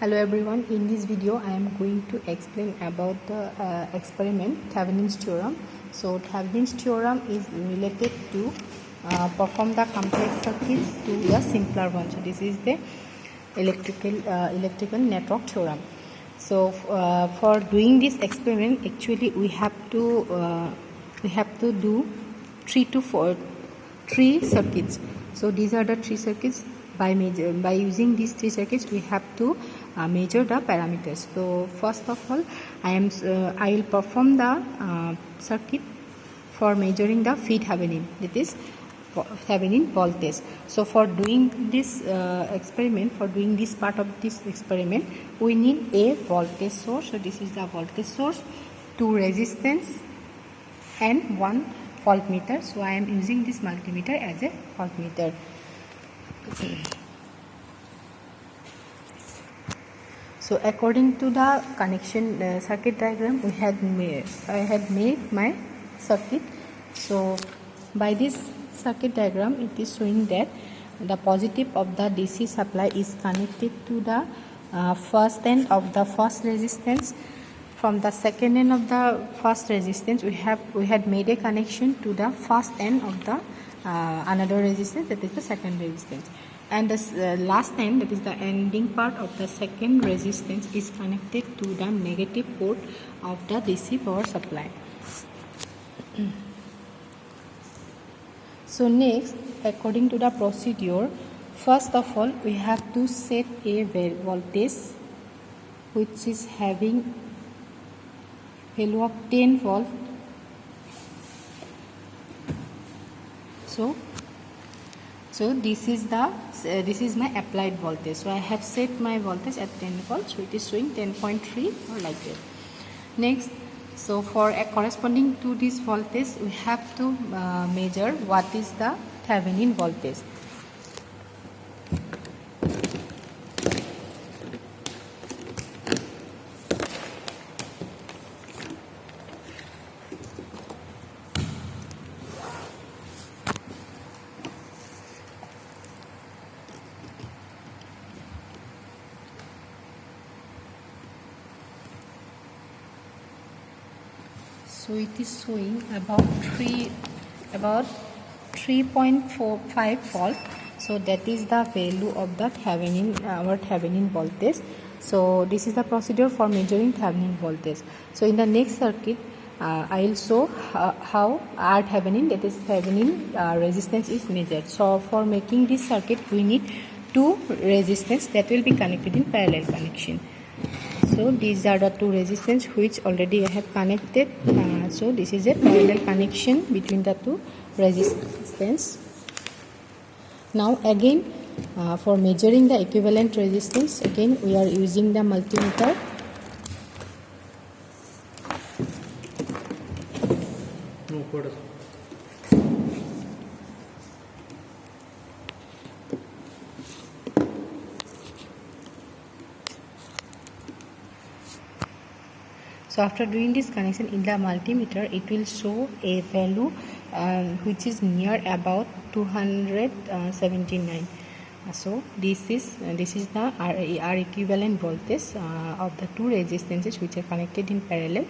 Hello everyone, in this video I am going to explain about the experiment Thevenin's theorem. So Thevenin's theorem is related to perform the complex circuit to the simpler one. So this is the electrical network theorem. So for doing this experiment, actually we have to do three circuits. So these are the three circuits. By using these three circuits, we have to measure the parameters. So first of all, I will perform the circuit for measuring the feed Thevenin, that is Thevenin voltage. So for doing this experiment, for doing this part of this experiment, we need a voltage source. So this is the voltage source, two resistance, and one voltmeter. So I am using this multimeter as a voltmeter. So according to the connection circuit diagram, I had made my circuit. So by this circuit diagram, it is showing that the positive of the DC supply is connected to the first end of the first resistance. From the second end of the first resistance, we had made a connection to the first end of the another resistance, that is the second resistance, and the last end, that is the ending part of the second resistance, is connected to the negative port of the DC power supply. So next, according to the procedure, first of all we have to set a voltage which is having value of 10 volt. So this is my applied voltage. So I have set my voltage at 10 volts. So it is showing 10.3 or like that. Next, so for corresponding to this voltage, we have to measure what is the Thevenin voltage. So it is showing about 3.45 volt. So that is the value of the our Thevenin voltage. So this is the procedure for measuring Thevenin voltage. So in the next circuit, I will show how our Thevenin, that is Thevenin resistance, is measured. So for making this circuit, we need two resistance that will be connected in parallel connection. So these are the two resistance which already I have connected. So this is a parallel connection between the two resistance. Now again, for measuring the equivalent resistance, again we are using the multimeter. So after doing this connection in the multimeter, it will show a value which is near about 279. So this is the R equivalent voltage of the two resistances which are connected in parallel.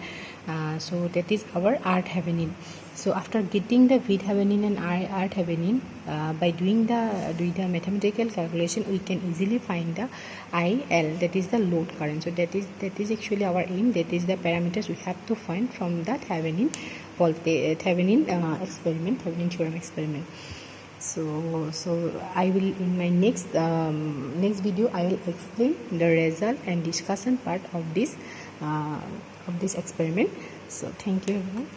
So that is our R Thevenin. So after getting the V Thevenin and R Thevenin, by doing the mathematical calculation, we can easily find the IL, that is the load current. So that is actually our aim. That is the parameters we have to find from the Thevenin voltage, Thevenin theorem experiment. So I will, in my next video, I will explain the result and discussion part of this experiment. So thank you everyone.